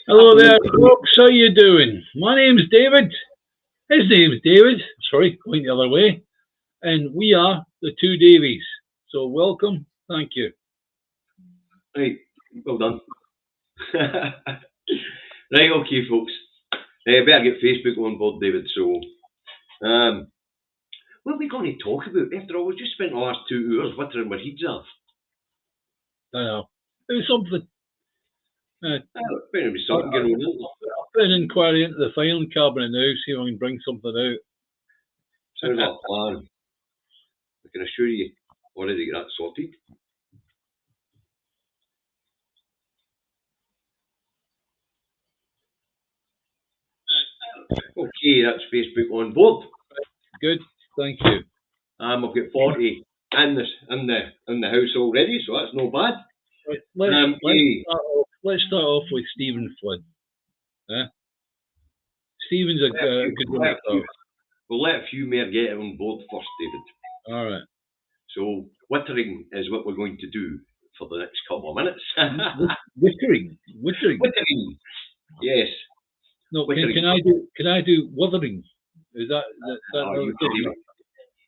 Hello there, folks. How you doing? My name's David. His name's David. Sorry, going the other way. And we are the Two Davies. So welcome. Thank you. Right, well done. Right, okay, folks. Better get Facebook on board, David. So, what are we going to talk about? After all, we've just spent the last 2 hours wittering our heads off. I know. It was something. Better be something going on. I'll put an inquiry into the filing cabinet now, see if I can bring something out. Sounds like a plan. I can assure you, already got that sorted. Okay, that's Facebook on board. Good. Thank you. I've got 40 in the house already, so that's no bad. Right, let's start off with Stephen Flynn. Stephen's a good one to start. We'll let a few more get on board first, David. All right. So, wittering is what we're going to do for the next couple of minutes. Wittering. Wittering. Yes. No, Wittering. can I do wuthering? Is that You can do it.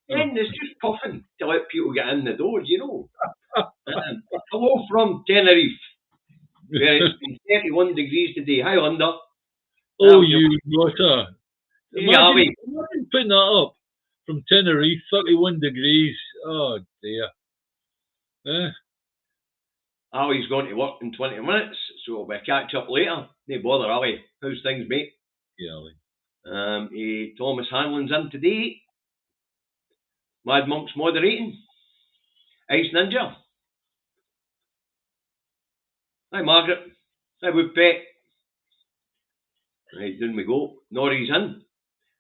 And it's just puffing to let people get in the door, you know. Hello from Tenerife, where it's been 31 degrees today. Hi, Linda. Oh, you nutter. Yeah, Imagine putting that up from Tenerife, 31 degrees. Oh, dear. Ali's going to work in 20 minutes, so we'll catch up later. No bother, Ali. How's things, mate? Yeah, Ali. Thomas Hanlon's in today. Mad Monk's moderating. Ice Ninja. Hi, Margaret. Hi, Woodpet. Right, down we go. Norrie's in.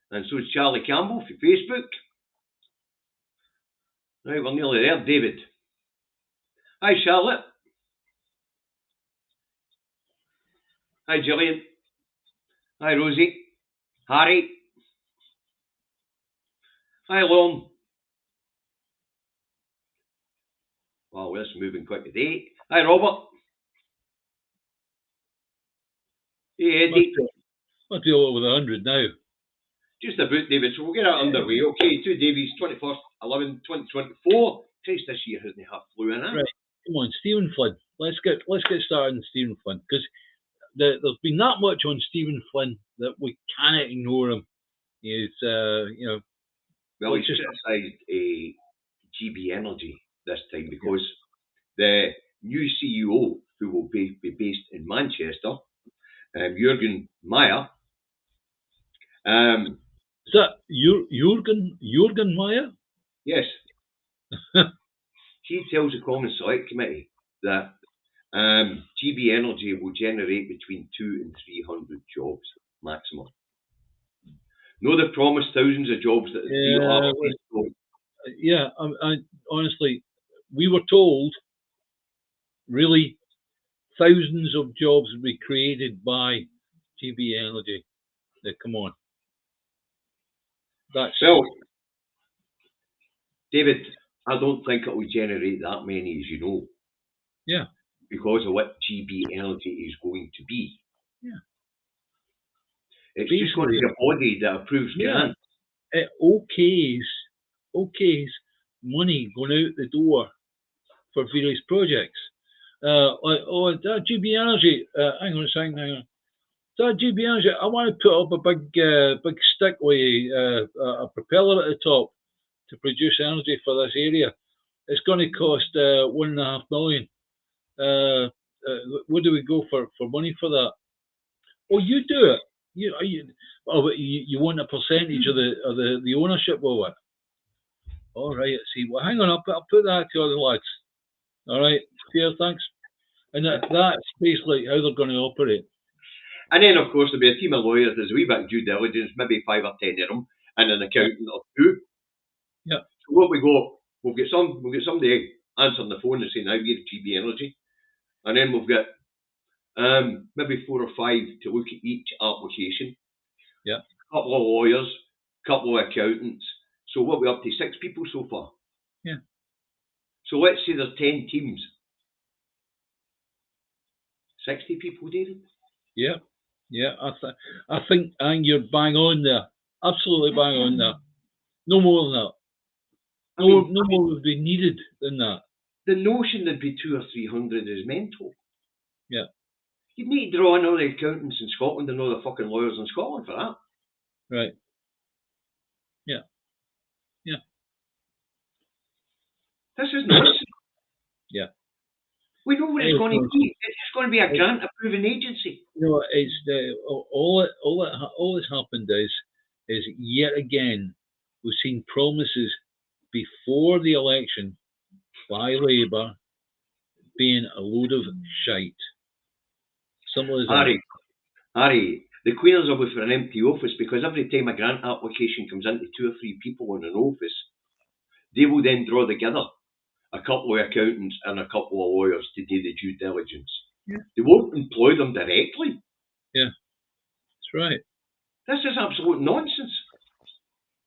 And so is Charlie Campbell for Facebook. Right, we're nearly there, David. Hi, Charlotte. Hi, Gillian. Hi, Rosie. Harry. Hi, Lorne. Wow, this is moving quick today. Hi, Robert. Hey, Eddie. I'll deal with 100 now. Just about, David, so we'll get that underway. Okay, Two Davies, 21st, 11, 2024. Christ, this year hasn't half flew in, Right, come on, Stephen Flynn. Let's get started on Stephen Flynn, because there's been that much on Stephen Flynn that we cannot ignore him. He's, Well, he's criticised GB Energy this time because the new CEO, who will be based in Manchester, Jürgen Meyer. Is that Jürgen Meyer? Yes. He tells the Commons Select Committee that GB Energy will generate between 200 and 300 jobs maximum. No, they promised thousands of jobs that I honestly, we were told really thousands of jobs would be created by GB Energy. Come on. Well, David, I don't think it will generate that many, as you know. Yeah. Because of what GB Energy is going to be. Yeah. It's just going to be a body that approves grants. It okays money going out the door for various projects. That GB Energy, hang on a second. That GB Energy, I want to put up a big stick with a propeller at the top to produce energy for this area. It's going to cost $1.5 million. Where do we go for money for that? Oh, you do it. You want a percentage of the ownership of it. All right, let's see. Well, hang on, I'll put that to other lads. All right, fair, thanks. And that's basically how they're going to operate. And then, of course, there'll be a team of lawyers. There's a wee bit of due diligence, maybe 5 or 10 of them, and an accountant or two. Yeah. So what we got, we'll get somebody answering the phone and saying, "Now we're GB Energy," and then we've got maybe 4 or 5 to look at each application. Yeah. A couple of lawyers, a couple of accountants. So what we're up to 6 people so far. Yeah. So let's say there's 10 teams. 60 people, David? Yeah, yeah. I think you're bang on there. Absolutely bang on there. No more than that. No more would be needed than that. The notion there'd be 200 or 300 is mental. Yeah. You'd need to draw in all the accountants in Scotland and all the fucking lawyers in Scotland for that. Right. Yeah. Yeah. This is nonsense. Yeah. We know what it's going to be. It's just going to be a grant approving agency. You know, it's all that's happened is yet again we've seen promises before the election by Labour being a load of shite. Simple as that. Harry, the Queen's will be for an empty office because every time a grant application comes into 2 or 3 people in an office, they will then draw together a couple of accountants and a couple of lawyers to do the due diligence. Yeah. They won't employ them directly. Yeah, that's right. This is absolute nonsense.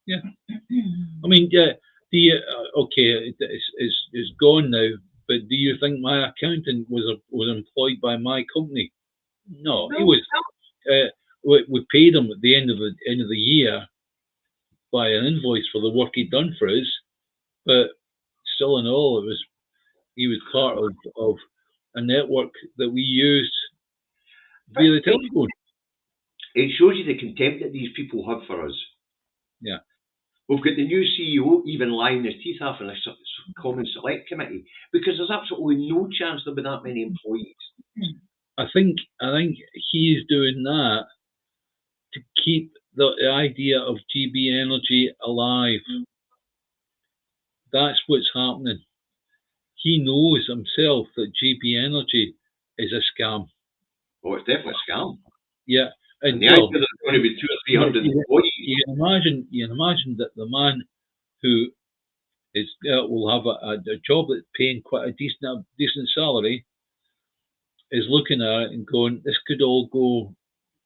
Yeah. I mean, okay, it's gone now. But do you think my accountant was employed by my company? No, he was. We paid him at the end of the year by an invoice for the work he'd done for us. But still, in all, he was part of a network that we used via the telephone. It shows you the contempt that these people have for us. Yeah. We've got the new CEO even lying his teeth off in a common select committee because there's absolutely no chance there'll be that many employees. I think he's doing that to keep the idea of GB Energy alive. That's what's happening. He knows himself that GB Energy is a scam. Oh, it's definitely a scam. Yeah. And the idea that there's going to be 200 or 300 employees. You can imagine that the man who will have a job that's paying quite a decent salary is looking at it and going, this could all go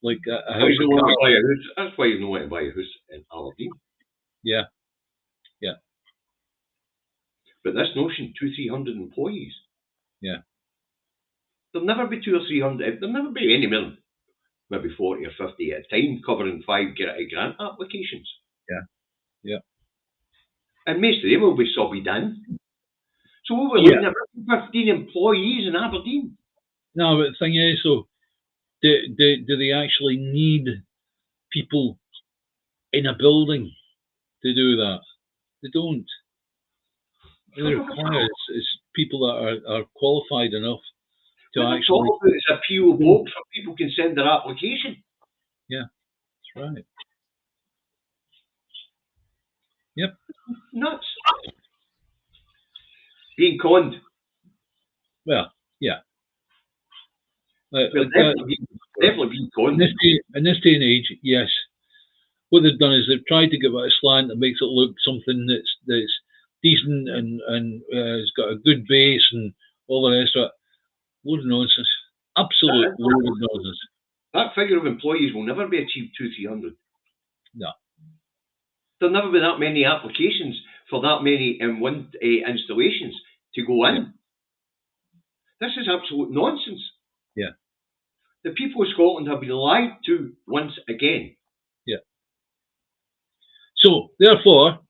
like a house of cards. That's why you don't want to buy a house in Aberdeen. Yeah. Yeah. But this notion, 200-300 employees. Yeah. There'll never be 200 or 300. There'll never be any more than maybe 40 or 50 at a time covering 5 grant applications. Yeah. Yeah. And most of them will be subbied in. So what we're looking at 15 employees in Aberdeen. No, but the thing is, so do they actually need people in a building to do that? They don't. What they require is people that are qualified enough to actually. It's a PO box where people can send their application. Yeah, that's right. Yep. Nuts. Being conned. Well, yeah. Definitely being conned. In this day and age, yes. What they've done is they've tried to give it a slant that makes it look something that's decent and has got a good base and all the rest of it. Load of nonsense. Absolute load of nonsense. That figure of employees will never be achieved 200-300. No. There'll never be that many applications for that many installations to go in. Yeah. This is absolute nonsense. Yeah. The people of Scotland have been lied to once again. Yeah. So, therefore,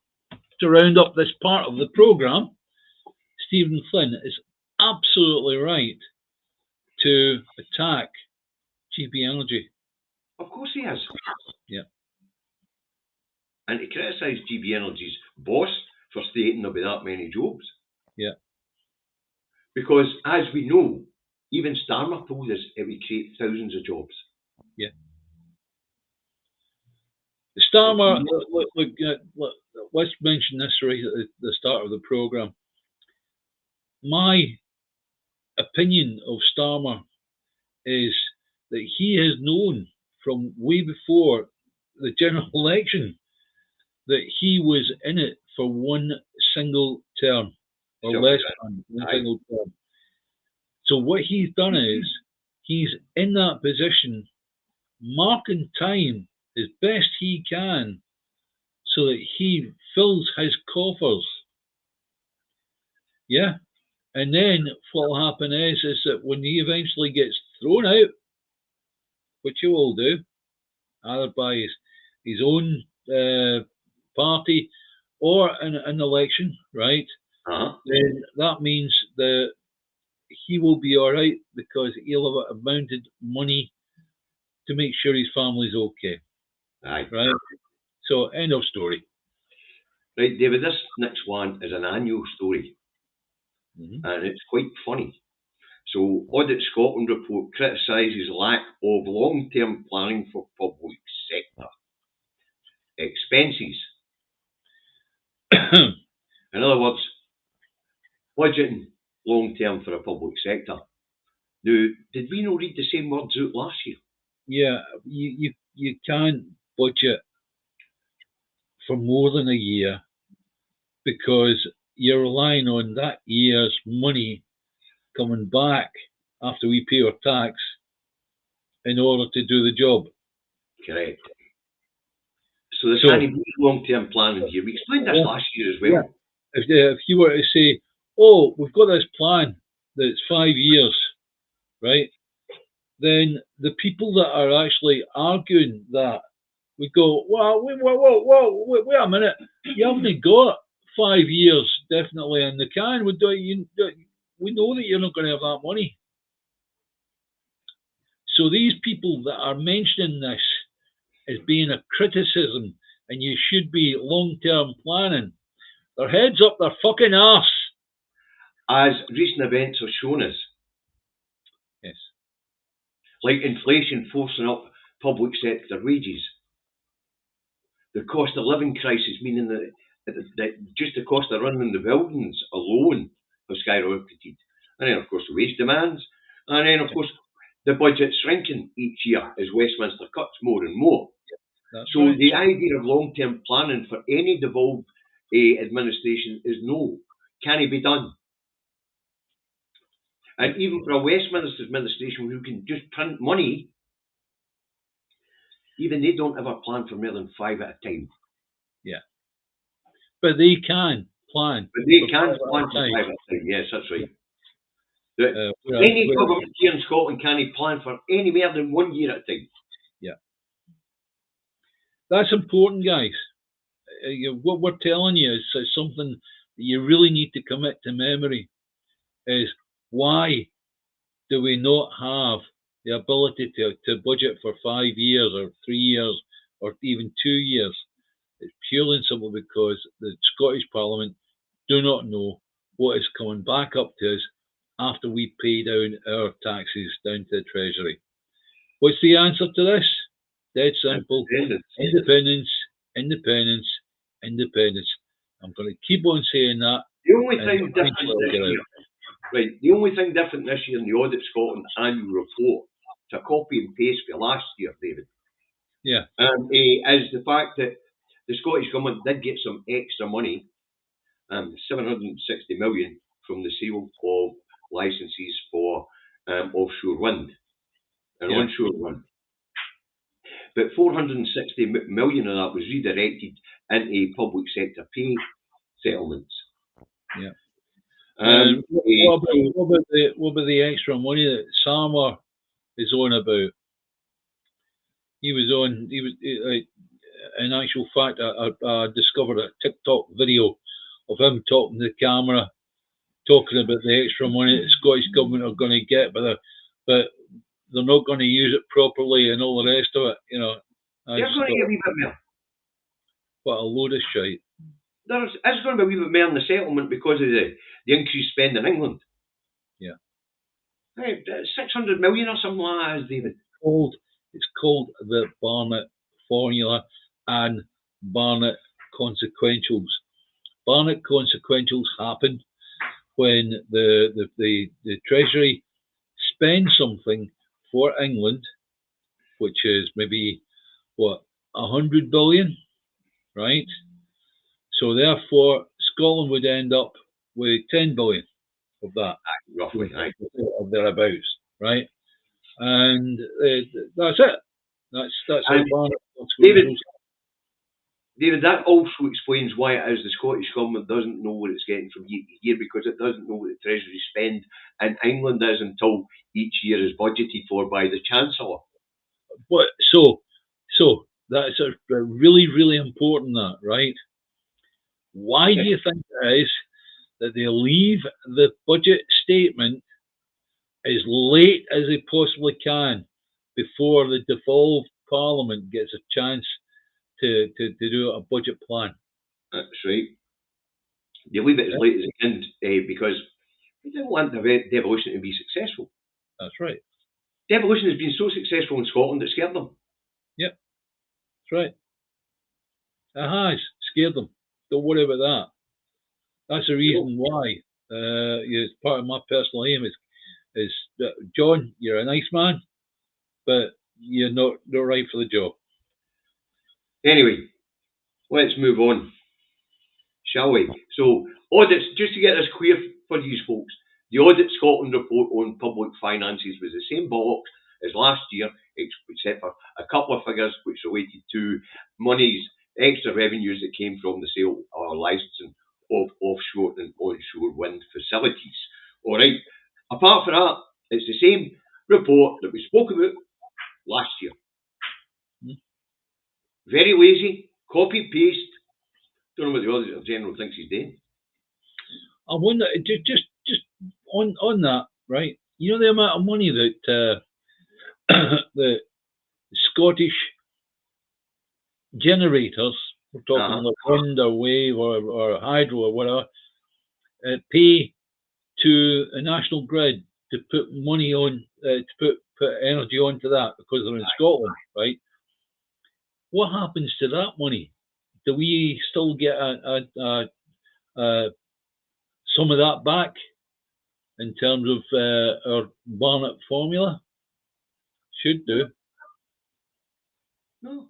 to round up this part of the programme, Stephen Flynn is absolutely right to attack GB Energy. Of course he is. Yeah. And to criticise GB Energy's boss for stating there'll be that many jobs. Yeah. Because, as we know, even Starmer told us it would create thousands of jobs. Yeah. Starmer, look, let's mention this right at the start of the programme. My opinion of Starmer is that he has known from way before the general election that he was in it for one single term or less than one single term. So what he's done is he's in that position, marking time as best he can so that he fills his coffers. Yeah. And then what will happen is that when he eventually gets thrown out, which he will do, either by his own party or an election, right? Then that means that he will be all right because he'll have amounted money to make sure his family's okay. Aye. Right? So, end of story. Right, David, this next one is an annual story, and it's quite funny. So, Audit Scotland report criticises lack of long-term planning for public sector expenses. In other words, budgeting long-term for a public sector. Now, did we not read the same words out last year? Yeah, you can't budget for more than a year because you're relying on that year's money coming back after we pay our tax in order to do the job. Correct. So there's any long-term planning here. We explained this last year as well. Yeah. If you were to say, oh, we've got this plan that's 5 years, right? Then the people that are actually arguing that would go, well, whoa, wait a minute. You haven't got 5 years definitely in the can. We know that you're not going to have that money. So these people that are mentioning this as being a criticism and you should be long-term planning, their heads up their fucking arse. As recent events have shown us. Yes. Like inflation forcing up public sector wages. The cost of living crisis, meaning that just the cost of running the buildings alone have skyrocketed. And then, of course, the wage demands. And then, of course, the budget shrinking each year as Westminster cuts more and more. So right. The idea of long-term planning for any devolved administration is no. Can it be done? And even for a Westminster administration who can just print money, even they don't have a plan for more than 5 at a time. Yeah. But they can plan. But they can plan for 5 at a time. Yes, that's right. Any government here in Scotland can't plan for any more than 1 year at a time. Yeah. That's important, guys. What we're telling you is something that you really need to commit to memory. Is why do we not have the ability to budget for 5 years or 3 years or even 2 years? It's purely and simply because the Scottish Parliament do not know what is coming back up to us after we pay down our taxes down to the Treasury. What's the answer to this? Dead simple. Independence, independence, independence. I'm going to keep on saying that. The only thing different this year, right? The only thing different this year in the Audit Scotland annual report, it's a copy and paste for last year, David. Yeah. Is the fact that the Scottish Government did get some extra money, 760 million from the sale of licences for offshore wind and onshore wind. But 460 million of that was redirected into public sector pay settlements. Yeah. What about the extra money that Samar is on about? In actual fact, I discovered a TikTok video of him talking to the camera, talking about the extra money that the Scottish Government are going to get, but they're not going to use it properly and all the rest of it. You know, they're going to get a wee bit more. What a load of shite. It's going to be a wee bit more in the settlement because of the increased spend in England. Yeah. Hey, 600 million or something like that, David. It's called the Barnett formula and Barnett consequentials. Barnett consequentials happen when the Treasury spends something for England, which is maybe 100 billion, right? So therefore, Scotland would end up with 10 billion of that, roughly, or thereabouts, right? And that's it. That's how Barnett. David, that also explains why it is the Scottish Government doesn't know what it's getting from year to year, because it doesn't know what the Treasury spend in England is until each year is budgeted for by the Chancellor. what? So that's a really, really important. That right? Why do you think it is that they leave the budget statement as late as they possibly can before the devolved Parliament gets a chance to do a budget plan? That's right. They leave it as late as they can because they didn't want devolution to be successful. That's right. Devolution has been so successful in Scotland it scared them. Yep, that's right. It has scared them. Don't worry about that. That's the reason why. It's part of my personal aim is that, John, you're a nice man, but you're not right for the job. Anyway, let's move on, shall we? So, audits, just to get this clear for these folks, the Audit Scotland report on public finances was the same bollocks as last year, except for a couple of figures which related to monies, extra revenues that came from the sale or licensing of offshore and onshore wind facilities. All right. Apart from that, it's the same report that we spoke about last year. Very lazy, copy paste. Don't know what the Auditor General thinks he's doing. I wonder, just on that, right? You know the amount of money that the Scottish generators, we're talking like wind or wave or hydro or whatever, pay to a national grid to put money on, to put energy onto that because they're in Scotland, right? What happens to that money? Do we still get some of that back in terms of our Barnett formula? Should do. No,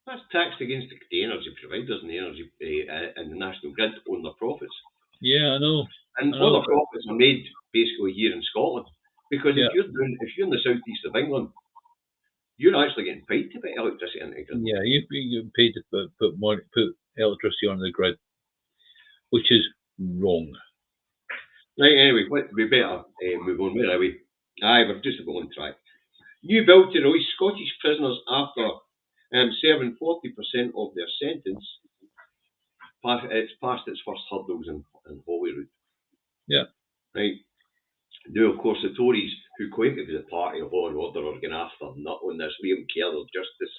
that's taxed against the energy providers and the energy and the national grid on their profits. Yeah, I know. And all the profits are made basically here in Scotland because if you're in the southeast of England, you're actually getting paid to put electricity into the grid. Yeah, you're getting paid to put electricity on the grid, which is wrong. Right, anyway, we better move on. Where are we? We're just about on track. New bill to release Scottish prisoners after serving 40% of their sentence. It's passed its first hurdles in Holyrood. Yeah. Right. Now, of course, the Tories, who claim to be the party of law and order, are going after nut on this. Liam Kerr, justice.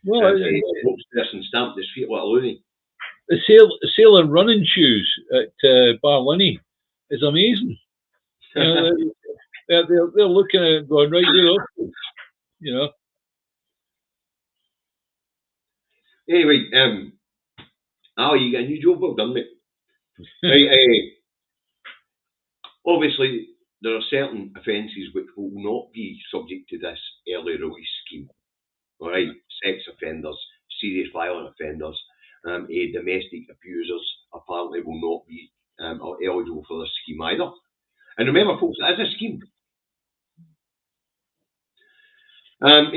Well, spokesperson stamped his feet like a loony. The sale of running shoes at Barlinnie is amazing. You know, they're looking at it going, right, you know. Anyway, Ali, you got a new job, well done, mate. Right, obviously, there are certain offences which will not be subject to this early release scheme. All right, sex offenders, serious violent offenders, domestic abusers apparently will not be eligible for this scheme either. And remember, folks, it is a scheme. Now,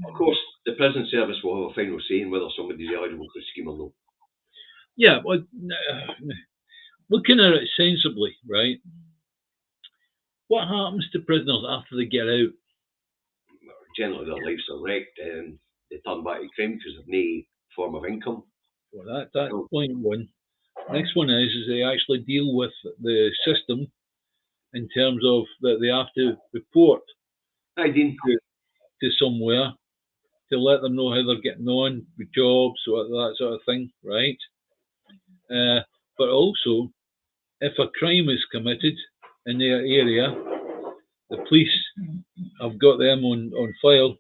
of course, the prison service will have a final say in whether somebody's eligible for the scheme or not. Yeah, well, looking at it sensibly, right? What happens to prisoners after they get out? Generally, their lives are wrecked and they turn back to crime because of no form of income. Well, that's point one. Next one is they actually deal with the system in terms of that they have to report to somewhere to let them know how they're getting on with jobs, or that sort of thing, right? But also, if a crime is committed in their area, the police have got them on file,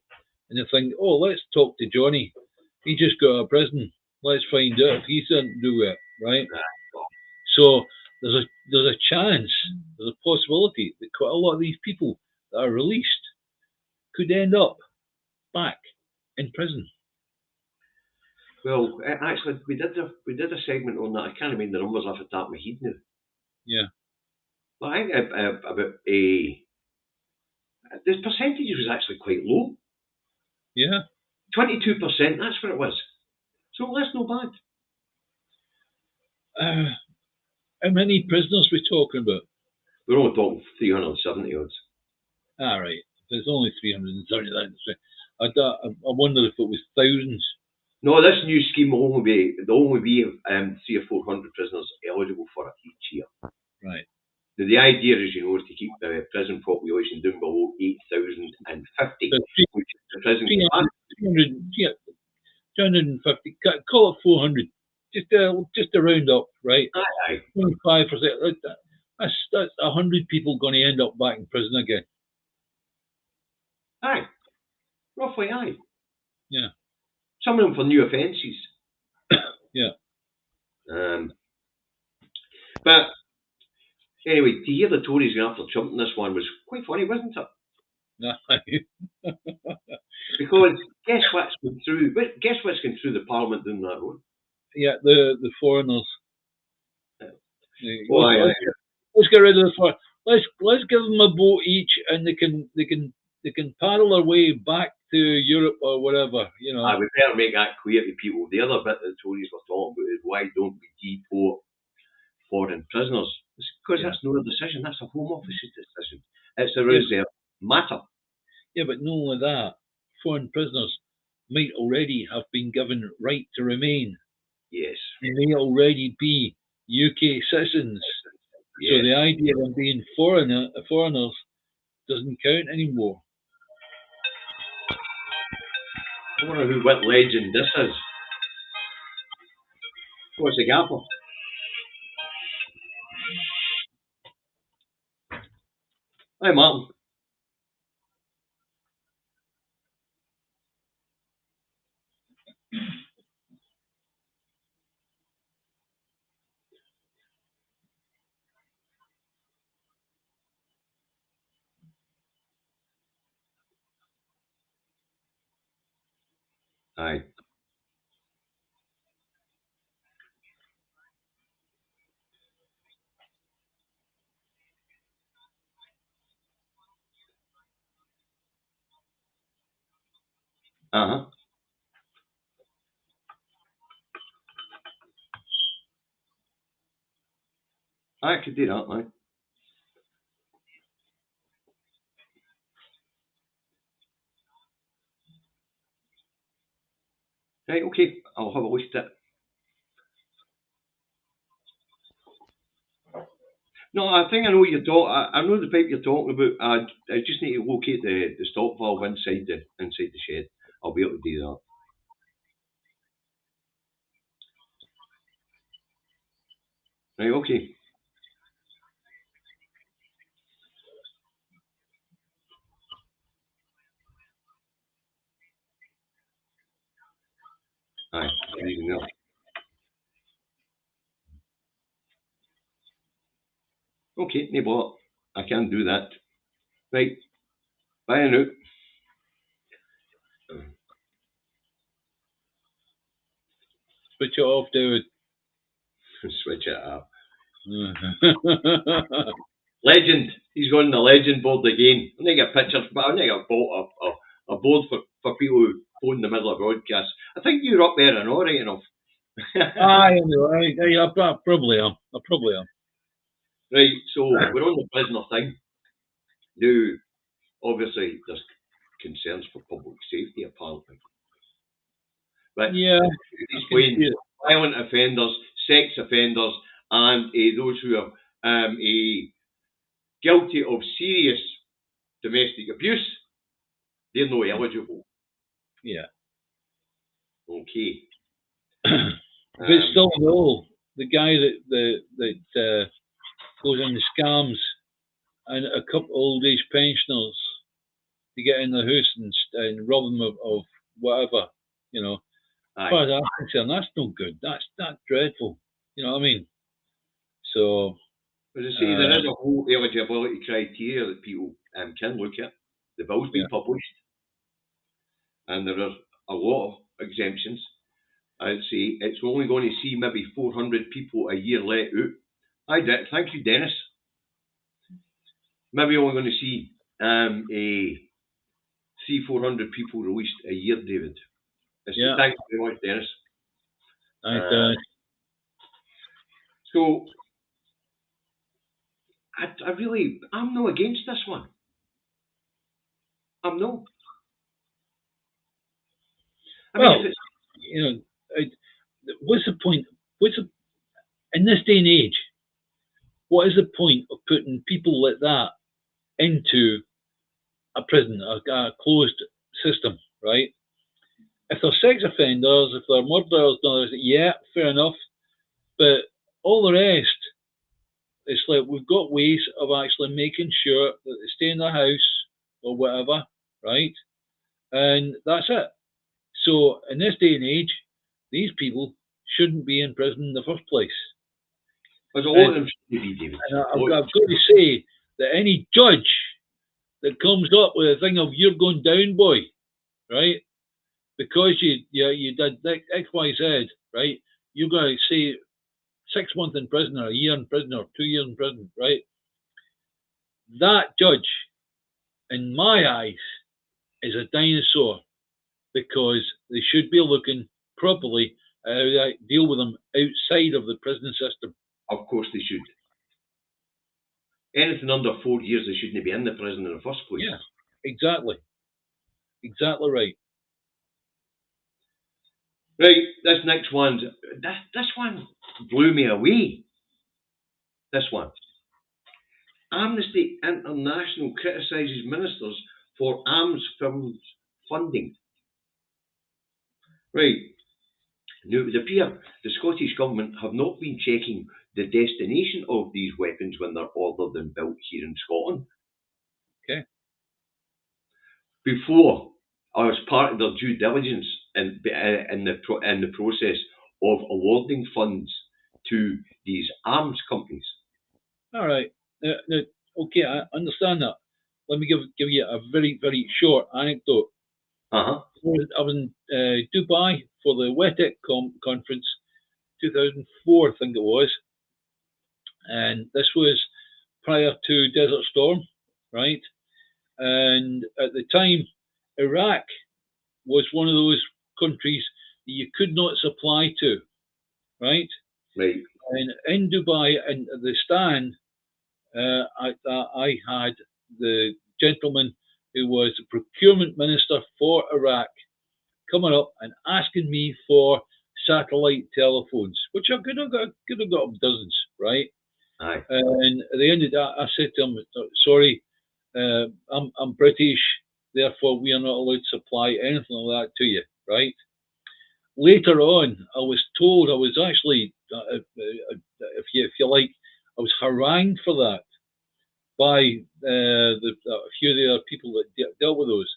and they think, oh, let's talk to Johnny. He just got out of prison. Let's find out if he didn't do it, right? So there's a chance, there's a possibility that quite a lot of these people that are released could end up back in prison. Well, actually, we did a segment on that. I can't remember the numbers off the top of my head now. Yeah. But I think about the percentage was actually quite low. Yeah. 22%. That's what it was. So that's no bad. How many prisoners are we talking about? We're only talking 370 odds. Right. It's only 330,000. I wonder if it was thousands. No, this new scheme will only be 300 or 400 prisoners eligible for it each year. Right. Now, the idea is, is to keep the prison population down below 8,050, which is the prison capacity. 350. Call it 400. Just to round up, right? Aye. 25%. That's 100 people going to end up back in prison again. Aye. Roughly, aye. Yeah. Some of them for new offences. Yeah. But anyway, to hear the Tories going after Trump in this one was quite funny, wasn't it? Because guess what's going through? Guess what's going through the Parliament down that road? Yeah, the foreigners. Well, let's get rid of the foreigners. Let's give them a boat each, and they can paddle their way back to Europe or whatever. You know. We better make that clear to people. The other bit that the Tories were talking about is why don't we deport foreign prisoners? It's because that's not a decision. That's a Home Office's decision. It's a reserved matter. Yeah, but not only that, foreign prisoners might already have been given right to remain. Yes. They may already be UK citizens. Yes. So the idea of them being foreigners doesn't count anymore. I wonder what legend this is. What's the gaffer? Hi, Martin. Aye. Uh-huh. I could do that, man. Right, okay. I'll have a look at it. No, I think I know what you're talking. I know the pipe you're talking about. I just need to locate the stop valve inside the shed. I'll be able to do that. Right, okay. Aye, reading up. Okay, no bother. I can do that. Right. Bye now. Switch it off, David. Switch it up. Legend. He's on the legend board again. I need to get pictures, but I need to get a board for people who phone in the middle of broadcasts. I think you're up there and all right enough. I probably am. Right, so we're on the prisoner thing. Now, obviously, there's concerns for public safety, apparently. But yeah, explain violent offenders, sex offenders, and those who are guilty of serious domestic abuse, they're not eligible. Yeah. Okay. But still, no. The guy that goes on the scams and a couple old age pensioners to get in the house and rob them of whatever, you know. As far as I'm concerned, that's no good. That's dreadful. You know what I mean? So, as I say, there is a whole eligibility criteria that people can look at. The bill's been published, and there are a lot of exemptions. I'd say it's only going to see maybe 400 people a year let out. Thank you, Dennis. Maybe only going to see 400 people released a year, David. Thank you very much, Dennis. So, I'm not against this one. I'm not. I mean, Well, if it's you know, what's the point? In this day and age? What is the point of putting people like that into a prison, a closed system, right? If they're sex offenders, if they're murderers, yeah, fair enough. But all the rest, it's like we've got ways of actually making sure that they stay in their house or whatever, right? And that's it. So in this day and age, these people shouldn't be in prison in the first place. there's a lot And, of them should be, David. and I've got to say that any judge that comes up with a thing of you're going down, boy, right? Because you did X, Y, Z, right? You're going to say 6 months in prison or a year in prison or 2 years in prison, right? That judge, in my eyes, is a dinosaur because they should be looking properly at how they deal with them outside of the prison system. Of course they should. Anything under 4 years, they shouldn't be in the prison in the first place. Yeah, exactly. Exactly right. Right, this next one, this one blew me away. This one. Amnesty International criticises ministers for arms films funding. Right. Now, it would appear the Scottish Government have not been checking the destination of these weapons when they're ordered and built here in Scotland. Okay. Before, or as part of their due diligence in the process of awarding funds to these arms companies. All right. Now, okay, I understand that. Let me give you a very, very short anecdote. Uh-huh. I was in Dubai for the WETEC conference, 2004, I think it was. And this was prior to Desert Storm, right? And at the time, Iraq was one of those countries that you could not supply to, right? Right. And in Dubai, and the stand, I had the gentleman who was the procurement minister for Iraq coming up and asking me for satellite telephones, which I could have got dozens, right? Aye. And at the end of that, I said to him, "Sorry, I'm British, therefore we are not allowed to supply anything like that to you, right?" Later on, I was told I was actually, if you like, I was harangued for that by a few of the other people that dealt with those,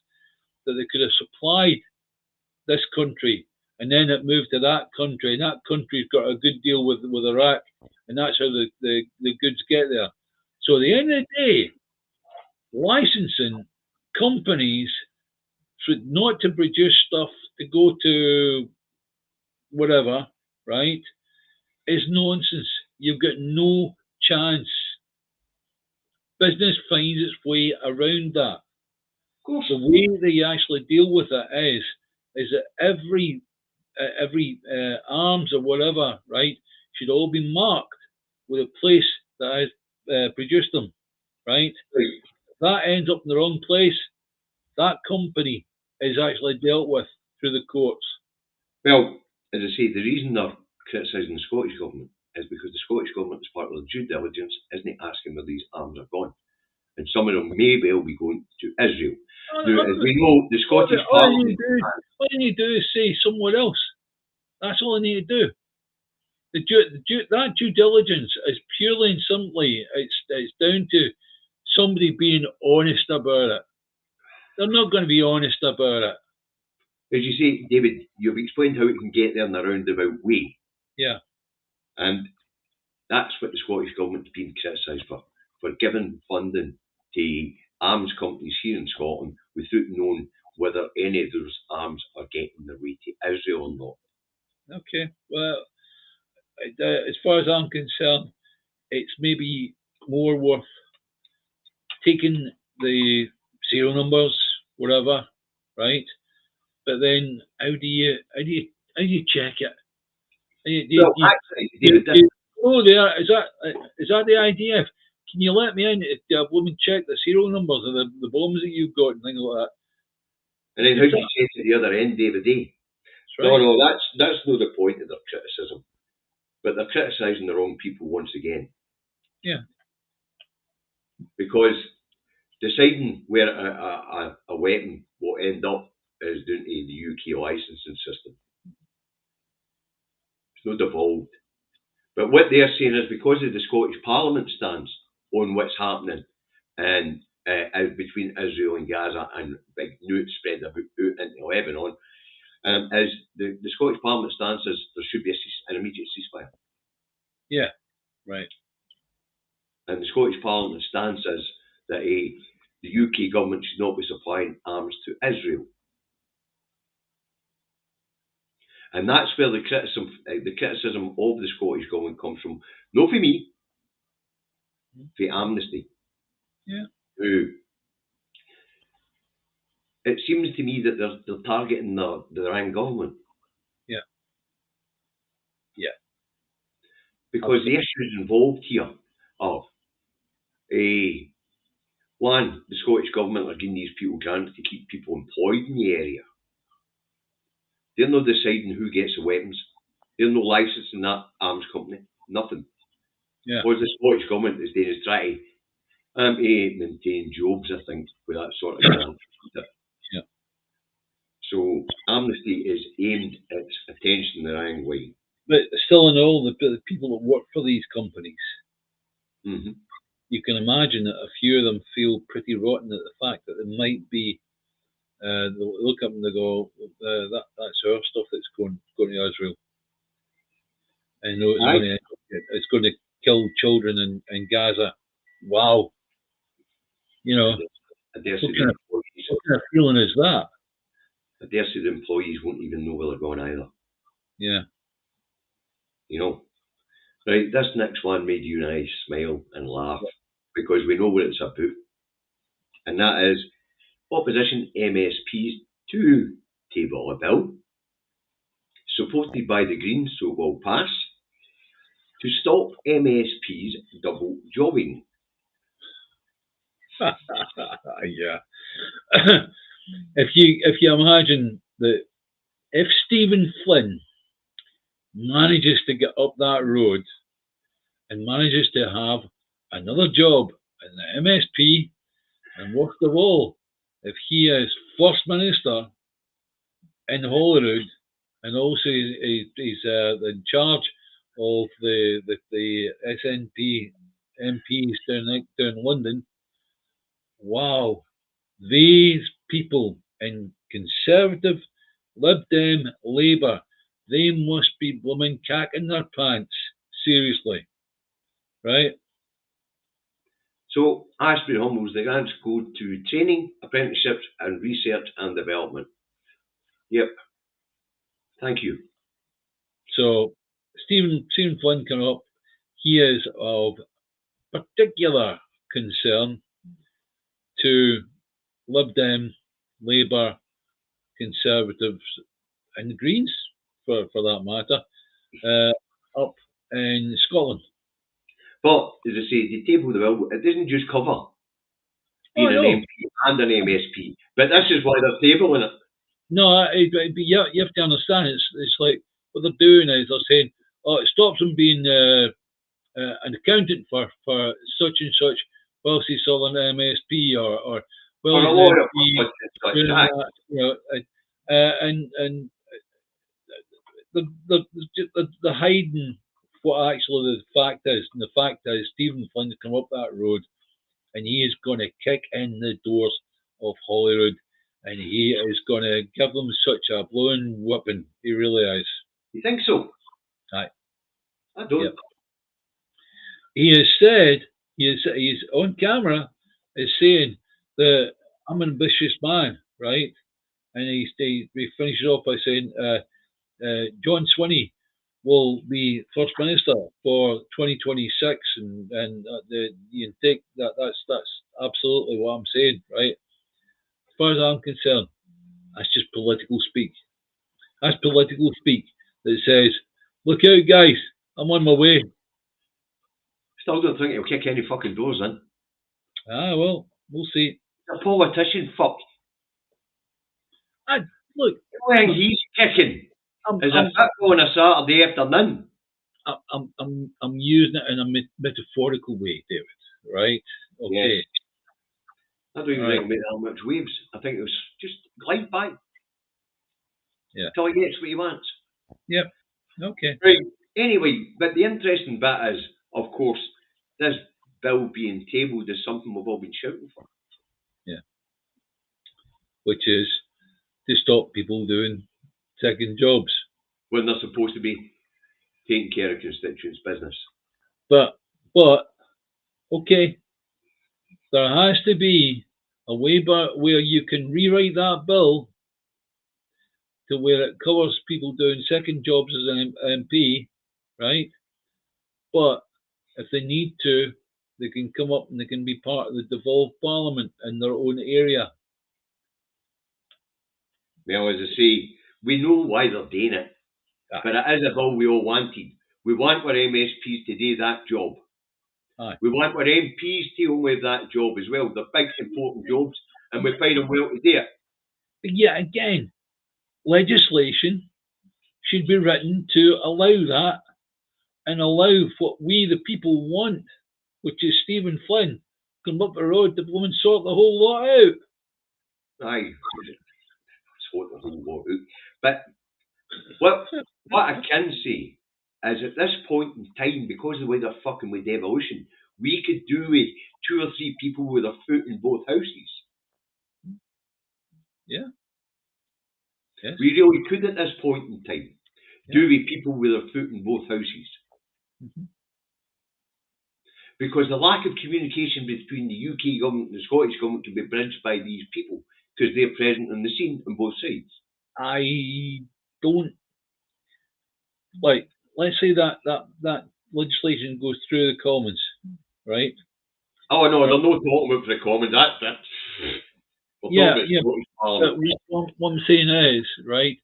that they could have supplied this country, and then it moved to that country, and that country's got a good deal with Iraq, and that's how the goods get there. So at the end of the day, licensing companies not to produce stuff to go to whatever, right, is nonsense. You've got no chance. Business finds its way around that. Of course. The way they actually deal with it is that every arms or whatever, right, should all be marked with a place that has produced them, right? Right. If that ends up in the wrong place, that company is actually dealt with through the courts. Well, as I say, the reason they're criticising the Scottish Government is because the Scottish Government, as part of their due diligence, isn't asking where these arms are gone. And some of them may well be going to Israel. Now, as we know, the Scottish Parliament... All you need to do is say somewhere else. That's all I need to do. That due diligence is purely and simply, it's down to somebody being honest about it. They're not going to be honest about it. As you say, David, you've explained how it can get there in a roundabout way. Yeah. And that's what the Scottish Government's been criticised for giving funding to arms companies here in Scotland without knowing whether any of those arms are getting their way to Israel or not. Okay. Well, as far as I'm concerned, it's maybe more worth taking the serial numbers, whatever, right? But then, how do you check it? There is that the idea? Can you let me in to a woman check the serial numbers of the bombs that you've got and things like that? And then how do you say to the other end, David? Right. No, that's not the point of their criticism. But they're criticising the wrong people once again. Yeah. Because deciding where a weapon will end up is down to the UK licensing system. It's not devolved. But what they're saying is because of the Scottish Parliament stance on what's happening and out between Israel and Gaza and big news spread out into Lebanon, is the Scottish Parliament stance is there should be an immediate ceasefire. Yeah, right. And the Scottish Parliament stance is that the UK government should not be supplying arms to Israel. And that's where the criticism of the Scottish government comes from. Not for me, for Amnesty. Yeah. Who it seems to me that they're targeting the Iran government. Yeah. Yeah. Because the issues involved here are one, the Scottish government are giving these people grants to keep people employed in the area. They're not deciding who gets the weapons. They're not licensing that arms company. Nothing. Yeah. What the Scottish government is doing is trying to maintain jobs, I think, with that sort of grant. Yeah. So Amnesty is aimed its attention the wrong way. But still in all, the people that work for these companies, you can imagine that a few of them feel pretty rotten at the fact that there might be, they'll look up and they go, that's our stuff that's going to Israel. And it's going to kill children in Gaza. Wow. You know, what kind of feeling is that? I dare say the employees won't even know where they're going either. Yeah. You know, right, this next one made you and I smile and laugh because we know what it's about. And that is opposition MSPs to table a bill supported by the Greens, so will pass, to stop MSPs double jobbing. Yeah. If you imagine that if Stephen Flynn manages to get up that road and manages to have another job in the MSP, and worst of all, if he is First Minister in Holyrood and also he's in charge of the SNP MPs down London, wow, these people in Conservative, Lib Dem, Labour, they must be blooming cacking their pants. Seriously. Right? So, Ashbury Humbles, the grants go to training, apprenticeships, and research and development. Yep. Thank you. So, Stephen Flynn came up. He is of particular concern to Lib Dem, Labour, Conservatives, and Greens, for that matter, up in Scotland. But, as I say, the table of the bill, it doesn't just cover being an MP and an MSP. But this is why they're tabling it. No, you have to understand, it's like, what they're doing is they're saying, it stops them being an accountant for such and such, whilst he's still an MSP, or well, or a lawyer, and the hiding what actually the fact is. And the fact is, Stephen Flynn's come up that road, and he is going to kick in the doors of Holyrood, and he is going to give them such a blowing whipping. He really is. You think so? Aye. I don't. Yep. He has said, he's on camera, is saying that I'm an ambitious man, right? And he finishes off by saying, John Swinney will be First Minister for 2026, and you take that's absolutely what I'm saying, right? As far as I'm concerned, that's just political speak. That's political speak that says, look out, guys, I'm on my way. Still don't think he'll kick any fucking doors in. Ah, well, we'll see. He's a politician, fuck. Look, When he's kicking is a football on a Saturday afternoon. I'm using it in a metaphorical way, David. Right? Okay. Yes. I don't even think it'll make that much waves. I think it was just glide by. Yeah. Till he gets what he wants. Yep. Okay. Right. Anyway, but the interesting bit is, of course, this bill being tabled is something we've all been shouting for. Yeah. Which is to stop people doing second jobs when they're supposed to be taking care of constituents' business. But okay, there has to be a way where you can rewrite that bill to where it covers people doing second jobs as an MP, right? But if they need to, they can come up and they can be part of the devolved parliament in their own area. Well, as I say, we know why they're doing it, but it is a bill we all wanted. We want our MSPs to do that job. Aye. We want our MPs to only have that job as well. They're big, important jobs, and we pay them well to do it. But yet again, legislation should be written to allow that and allow what we, the people, want, which is Stephen Flynn, come up the road to blow and sort the whole lot out. Aye, sort the whole lot out. But what I can say is at this point in time, because of the way they're fucking with devolution, we could do with 2 or 3 people with a foot in both houses. Yeah. Yes. We really could at this point in time do with people with a foot in both houses. Mm-hmm. Because the lack of communication between the UK government and the Scottish government can be bridged by these people because they're present on the scene on both sides. I don't like. Let's say that legislation goes through the Commons, right? Oh no, they're not talking about the Commons. That's yeah. What I'm saying is, right,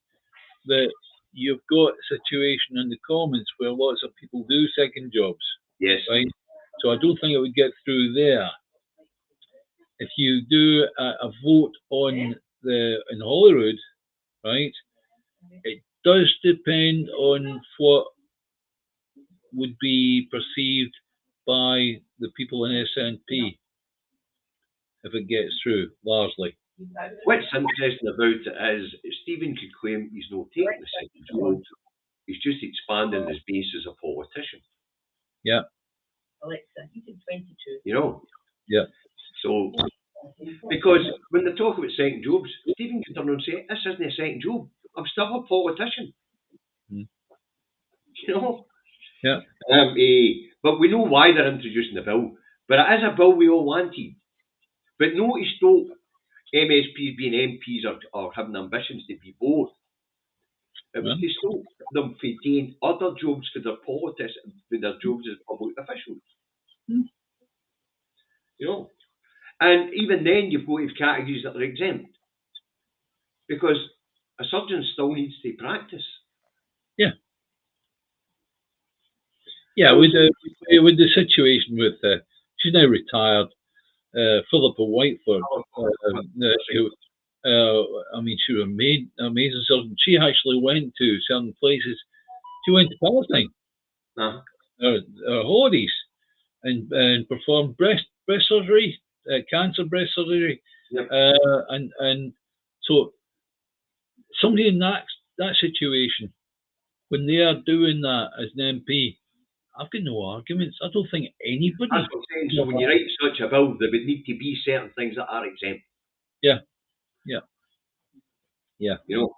that you've got a situation in the Commons where lots of people do second jobs. Yes. Right. So I don't think it would get through there. If you do a vote in Holyrood, right, it does depend on what would be perceived by the people in SNP if it gets through, largely. What's interesting about it is Stephen could claim he's not taking the second job. He's just expanding his base as a politician. Yeah. Alexa, he's in 22. You know? Yeah. So, because when they talk about second jobs, Stephen can turn around and say, this isn't a second job. I'm still a politician. Mm. You know? Yeah. But we know why they're introducing the bill. But it is a bill we all wanted. But not to stop MSPs being MPs or having ambitions to be both. It was to stop them from doing other jobs for their politics, for their jobs as public officials. Mm. You know? And even then, you've got to have categories that are exempt. Because a surgeon still needs to practice. Yeah. Yeah, with the situation with, she's now retired, Philippa Whiteford, I mean, she was an amazing surgeon. She actually went to certain places. She went to Palestine, holidays, and performed breast surgery, cancer breast surgery, yep. And so somebody in that situation, when they are doing that as an MP, I've got no arguments. I don't think anybody. That's what I'm saying. So when you write such a bill, there would need to be certain things that are exempt. Yeah. You know.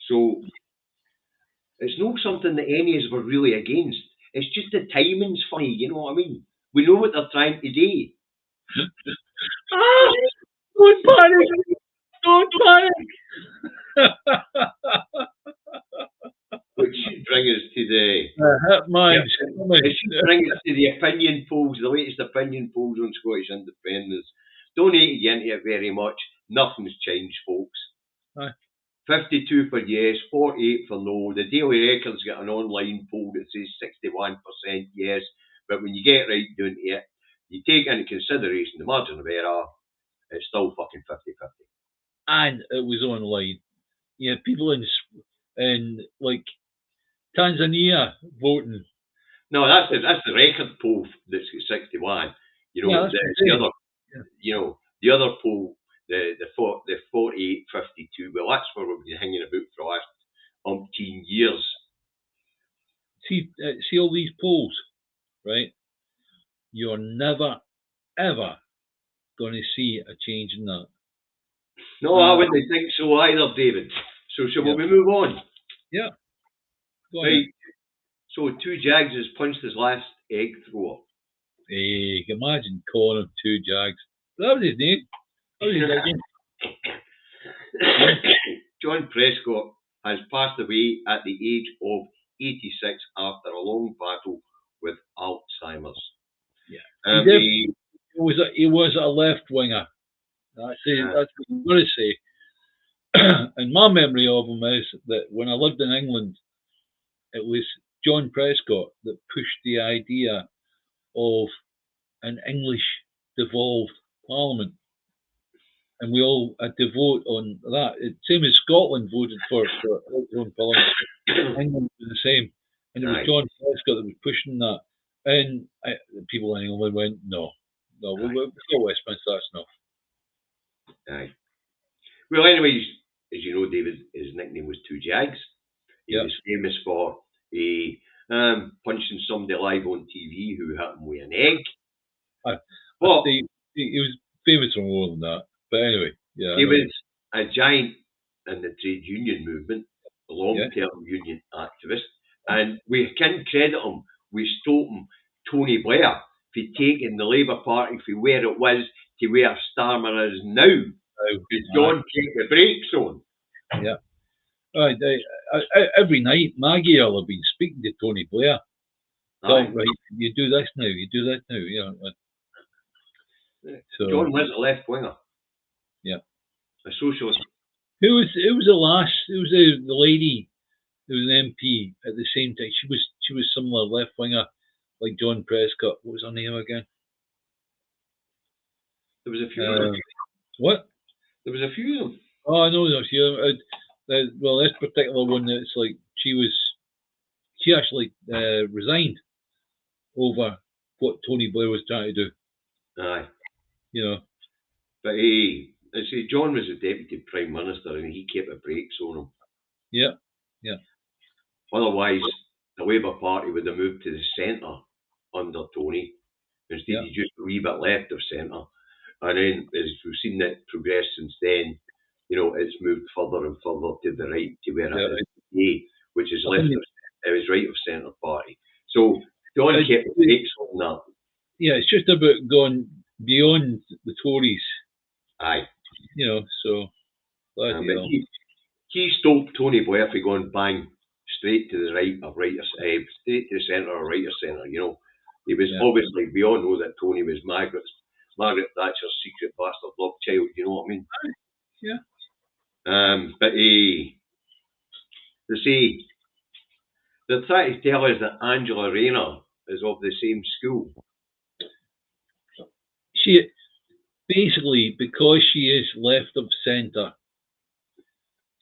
So it's not something that any of us were really against. It's just the timing's funny. You know what I mean? We know what they're trying to do. Don't panic! Don't panic! Which should bring us to the it should bring us to the opinion polls, the latest opinion polls on Scottish independence. Don't eat into it very much. Nothing's changed, folks. Aye. 52 for yes, 48 for no. The Daily Record's got an online poll that says 61% yes, but when you get right down to it, you take into consideration the margin of error, it's still fucking 50-50. And it was online. You had people in like Tanzania voting. No, that's the record poll that's at 61. You know, the other, you know, the other poll, the 48-52. Well, that's where we've been hanging about for the last umpteen years. See all these polls, right? You're never, ever going to see a change in that. No, I wouldn't think so either, David. So will we move on? Yeah. Right. So Two Jags has punched his last egg thrower. Hey, imagine calling him Two Jags. That was his name. That was his name. John Prescott has passed away at the age of 86 after a long battle with Alzheimer's. Yeah. He was a left winger. That's what I'm going to say. And my memory of him is that when I lived in England, it was John Prescott that pushed the idea of an English devolved parliament. And we all had to vote on that. Same as Scotland voted for its own parliament. England was the same. And it was John Prescott that was pushing that. And people in England went, no, we've got Westminster, that's enough. Aye. Well, anyways, as you know, David, his nickname was Two Jags. He was famous for punching somebody live on TV who hit him with an egg. He was famous for more than that. But anyway, he was a giant in the trade union movement, a long-term union activist, and we can credit him with stopping Tony Blair for taking the Labour Party from where it was to where Starmer is now. Because John kept the brakes on. Yeah. Every night, Maggie will have been speaking to Tony Blair. Right, you do this now, you do that now. You know. So, John was a left winger. Yeah. A socialist. Who was the lady who was an MP at the same time? She was similar left winger like John Prescott. What was her name again? There was a few of them. What? There was a few of them. Oh, I know there's a few. Well, this particular one, it's like she actually resigned over what Tony Blair was trying to do. Aye. You know. But John was the Deputy Prime Minister and he kept the brakes on him. Yeah, yeah. Otherwise, the Labour Party would have moved to the centre under Tony. Instead, he just a wee bit left of centre. And then, as we've seen that progress since then, you know, it's moved further and further to the right to where it is today, which is left of, it was right of centre party. So John kept the brakes on that. Yeah, it's just about going beyond the Tories. Aye. You know, so he stopped Tony Blair for going bang straight to the right or straight to the centre or right of centre, you know. He was obviously, we all know that Tony was Margaret Thatcher's secret bastard love child, you know what I mean? Yeah. But they're trying to tell us that Angela Rayner is of the same school. She basically, because she is left of centre,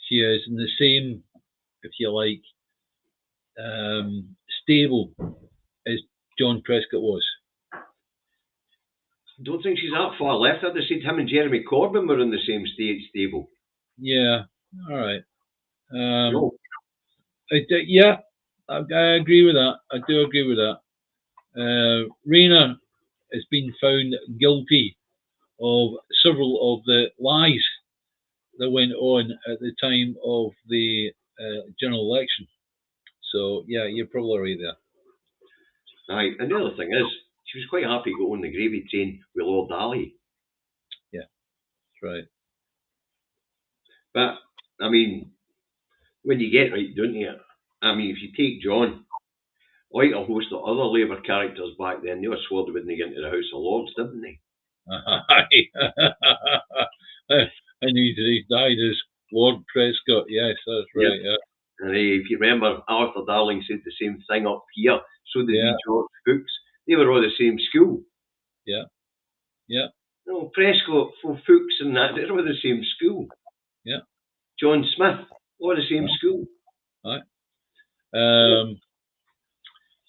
she is in the same, if you like, stable as John Prescott was. I don't think she's that far left. I'd have said him and Jeremy Corbyn were in the same stable. Yeah, all right. No. I agree with that. I do agree with that. Rayner has been found guilty of several of the lies that went on at the time of the general election. So, yeah, you're probably right there. Aye, and the other thing is, she was quite happy to go on the gravy train with Lord Ali. Yeah, that's right. But, I mean, when you get right, don't you? I mean, if you take John, like a host of other Labour characters back then, they were swore they wouldn't get into the House of Lords, didn't they? And he died as Lord Prescott. Yes, that's right. Yeah. And if you remember, Arthur Darling said the same thing up here. So did George Hooks. They were all the same school. Yeah. Yeah. No, Prescott, for Fuchs and that, they're all the same school. Yeah. John Smith, all the same school. Right.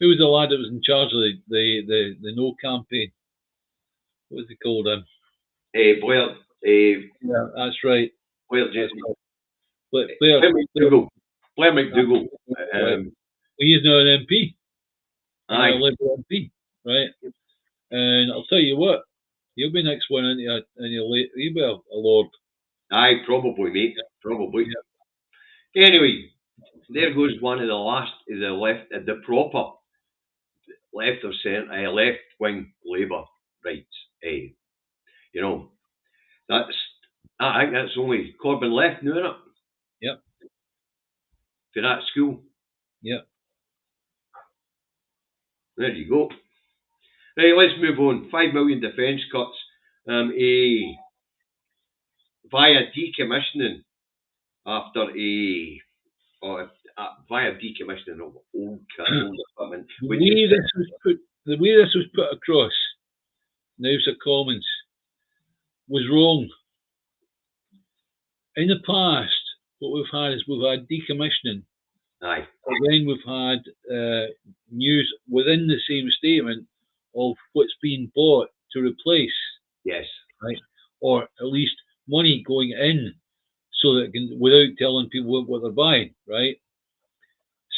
Who was the lad that was in charge of the no campaign? What was he called? Blair. Yeah, that's right. Blair Blair McDougall. Right. He's now an MP. Aye. A Liberal MP, right? And I'll tell you what, he'll be next one into he'll be a lord. Aye, probably, mate. Probably. Yeah. Anyway, there goes one of the last of the left, the proper left of centre, left wing Labour rights. You know, I think that's only Corbyn left now, isn't it? Yep. For that school. Yep. There you go. Right, let's move on. 5 million defence cuts via decommissioning after via decommissioning of old equipment. The way this was put across in the House of Commons was wrong. In the past, what we've had is we've had decommissioning. Aye. And then we've had news within the same statement of what's being bought to replace. Yes. Right. Or at least money going in so that it can, without telling people what they're buying, right?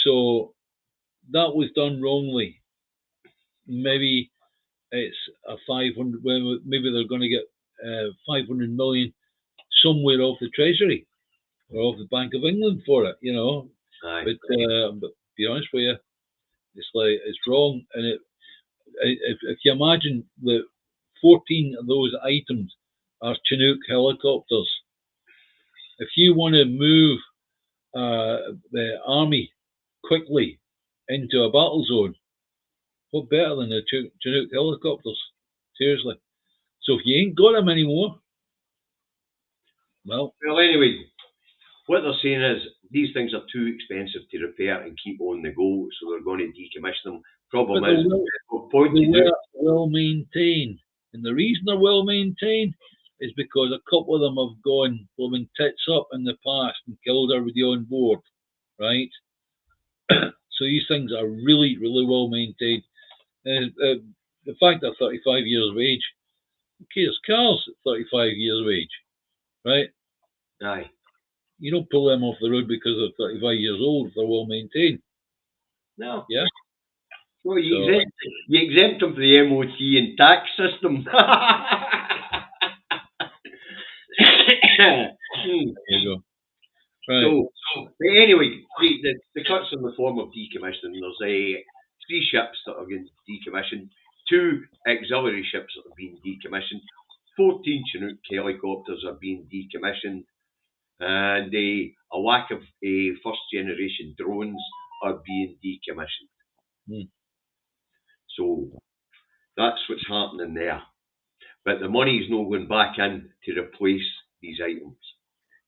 So that was done wrongly. Maybe it's a 500. Maybe they're going to get 500 million somewhere off the Treasury or off the Bank of England for it, you know. Aye. But to be honest with you, it's wrong. And if you imagine that 14 of those items are Chinook helicopters, if you want to move the army quickly into a battle zone, what better than the Chinook helicopters? Seriously. So if you ain't got them anymore, well, anyway, what they're saying is these things are too expensive to repair and keep on the go, so they're going to decommission them. Problem is, they're well maintained, and the reason they're well maintained is because a couple of them have gone blooming tits up in the past and killed everybody on board, right? So these things are really, really well maintained. The fact they're 35 years of age, who cares? Cars at 35 years of age, right? Aye. You don't pull them off the road because they're 35 years old if they're well maintained. No. Yeah. Well, you exempt them from the MOT and tax system. There you go. Right. So anyway, the cuts in the form of decommissioning. There's 3 ships that are being decommissioned, 2 auxiliary ships that are being decommissioned, 14 Chinook helicopters are being decommissioned, and a lack of first generation drones are being decommissioned. So that's what's happening there. But the money's not going back in to replace these items.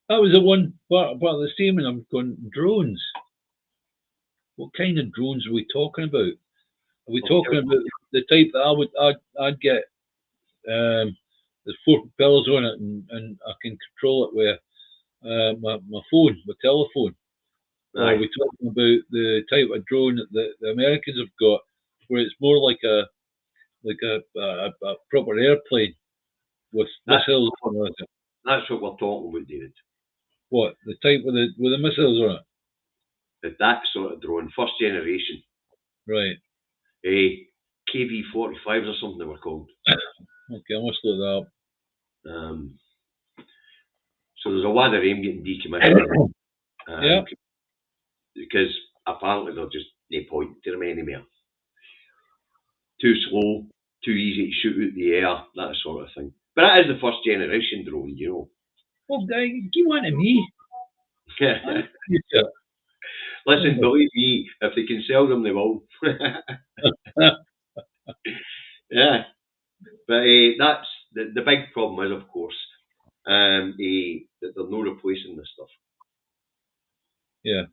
That was the one part of the statement. I'm going, drones. What kind of drones are we talking about? Are we talking about the type that I'd get? There's 4 propellers on it, and I can control it with my phone, my telephone. Or are we talking about the type of drone that the Americans have got, where it's more like a proper airplane with missiles on it? That's what we're talking about, David. What, the type with the missiles on it? That sort of drone, first generation. Right. KV-45s or something they were called. Okay, I must look that up. So there's a lot of them getting decommissioned. Yeah. Because apparently they're just no point to them anymore. Too slow, too easy to shoot out the air, that sort of thing. But that is the first generation drone, you know. Well, give one to me. Listen, believe me, if they can sell them, they will. Yeah. But that's the big problem is, of course, that they're not replacing this stuff. Yeah.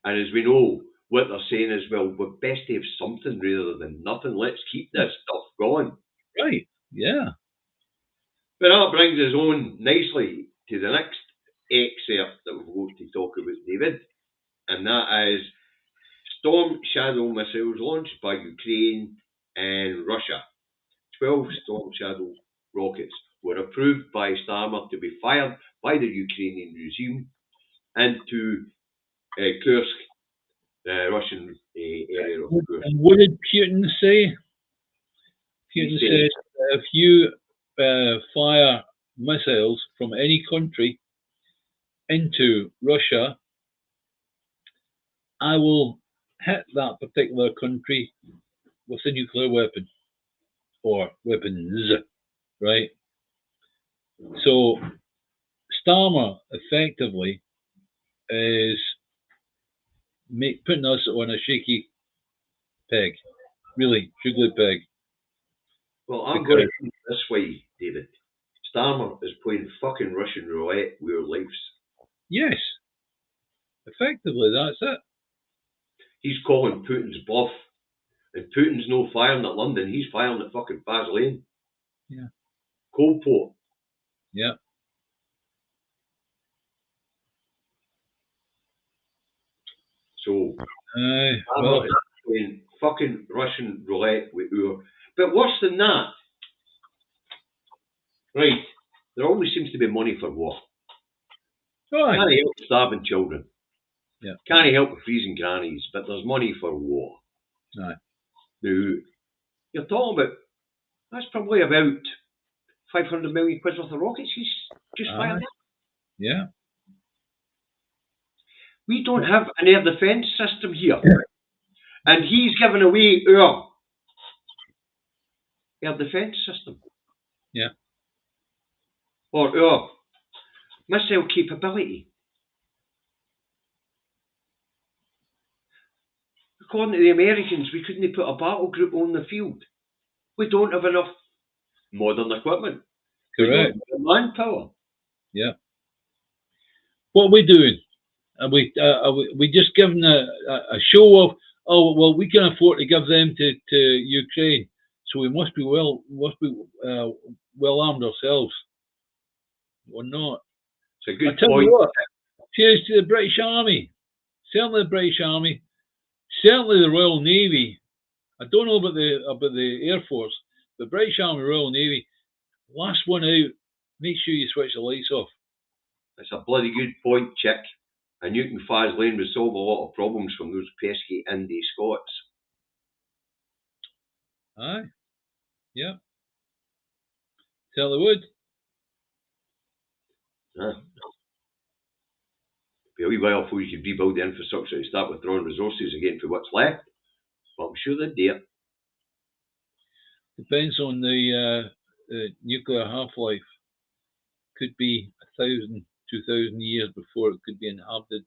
And as we know, what they're saying is, well, we're best to have something rather than nothing. Let's keep this stuff going. Right. Yeah. But that brings us on nicely to the next excerpt that we've got to talk about, David, and that is Storm Shadow missiles launched by Ukraine and Russia. 12 Storm Shadow rockets were approved by Starmer to be fired by the Ukrainian regime into Kursk, the Russian area of Kursk. And what did Putin say? Putin said, if you fire missiles from any country into Russia, I will hit that particular country with a nuclear weapon or weapons, right? So Starmer effectively is putting us on a shaky peg, really, jiggly peg. Well, I'm going to put it this way, David. Starmer is playing fucking Russian roulette with our lives. Yes. Effectively, that's it. He's calling Putin's bluff. And Putin's no firing at London, he's firing at fucking Baz Lane. Yeah. Coalport. Yeah. So, well, is playing fucking Russian roulette with our... But worse than that, right, there always seems to be money for war. right. Can't help starving children. Yeah. Can't help freezing grannies, but there's money for war. Aye. Now, you're talking about, that's probably about 500 million quid worth of rockets he's just fired. Yeah. We don't have an air defence system here. And he's given away our air defence system. Yeah. Or our missile capability. According to the Americans, we couldn't put a battle group on the field. We don't have enough modern equipment. Correct. We don't have manpower. Yeah. What are we doing? Are we just giving a show of, oh, well, we can afford to give them to Ukraine, so we must be well armed ourselves. We're not. It's a good I tell point. you what, cheers to the British Army. Certainly the British Army. Certainly the Royal Navy. I don't know about the Air Force, the British Army, Royal Navy. Last one out. Make sure you switch the lights off. It's a bloody good point, chick. And you can Faz Lane would solve a lot of problems from those pesky Indie Scots. Aye. Yeah. Certainly would. Be a wee while before you could rebuild the infrastructure and start withdrawing resources again for what's left. But I'm sure they'd do it. Depends on the nuclear half-life. Could be 1,000, 2,000 years before it could be inhabited.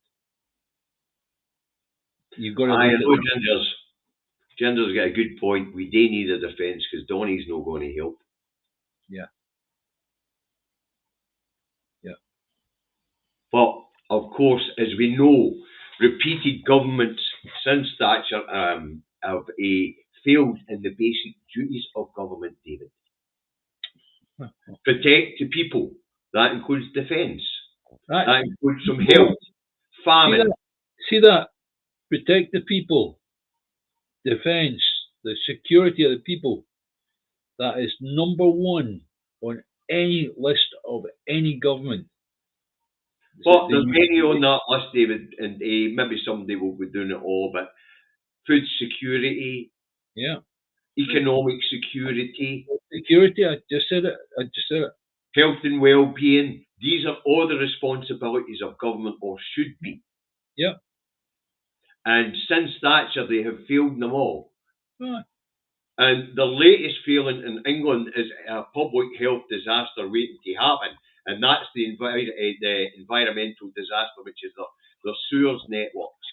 You've got to look at Ginger's got a good point. We do need a defence because Donny's not going to help. Yeah. Yeah. But, of course, as we know, repeated governments since Thatcher have failed in the basic duties of government, David. Protect the people. That includes defence. That includes some health, famine. See that? Protect the people. Defence. The security of the people. That is number one on any list of any government. But there's many on that list, David, and maybe someday we'll be doing it all, but food security, economic security. Security, I just said it. Health and well-being, these are all the responsibilities of government, or should be. Yeah. And since Thatcher, they have failed them all. Right. And the latest failing in England is a public health disaster waiting to happen. And that's the environmental disaster, which is the sewers networks.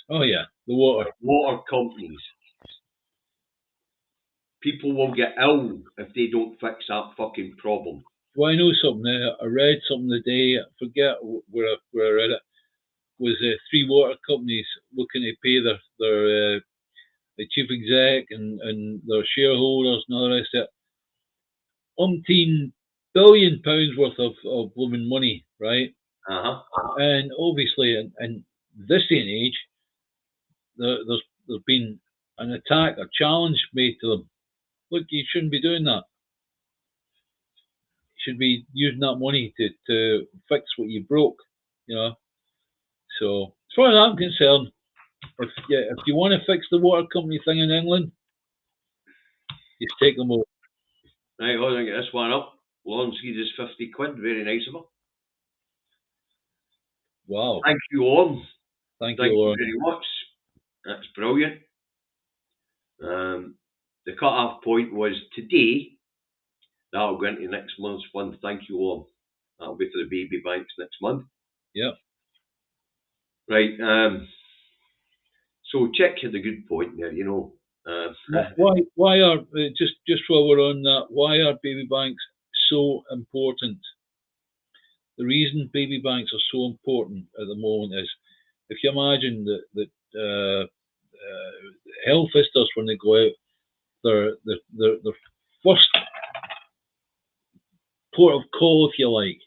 Oh, yeah, the water. Water companies. People will get ill if they don't fix that fucking problem. Well, I know something. I read something today. I forget where I read it. Was 3 water companies looking to pay their the chief exec and their shareholders and all the rest of it, billion pounds worth of blooming money, right? Uh-huh. And obviously, in this day and age, there's been an attack, a challenge made to them. Look, you shouldn't be doing that. You should be using that money to fix what you broke, you know. So, as far as I'm concerned, if you want to fix the water company thing in England, just take them over. Right, hold on, get this one up. Lonsky is 50 quid, very nice of her. Wow. Thank you, Lon. Thank Thank you, you Lauren. very much. That's brilliant. The cut-off point was today. That'll go into next month's fund. Thank you, Lon. That'll be for the baby banks next month. Yep. Right. So Chick had a good point there, you know. Why are just while we're on that? Why are baby banks so important? The reason baby banks are so important at the moment is, if you imagine that health visitors, when they go out, their first port of call, if you like,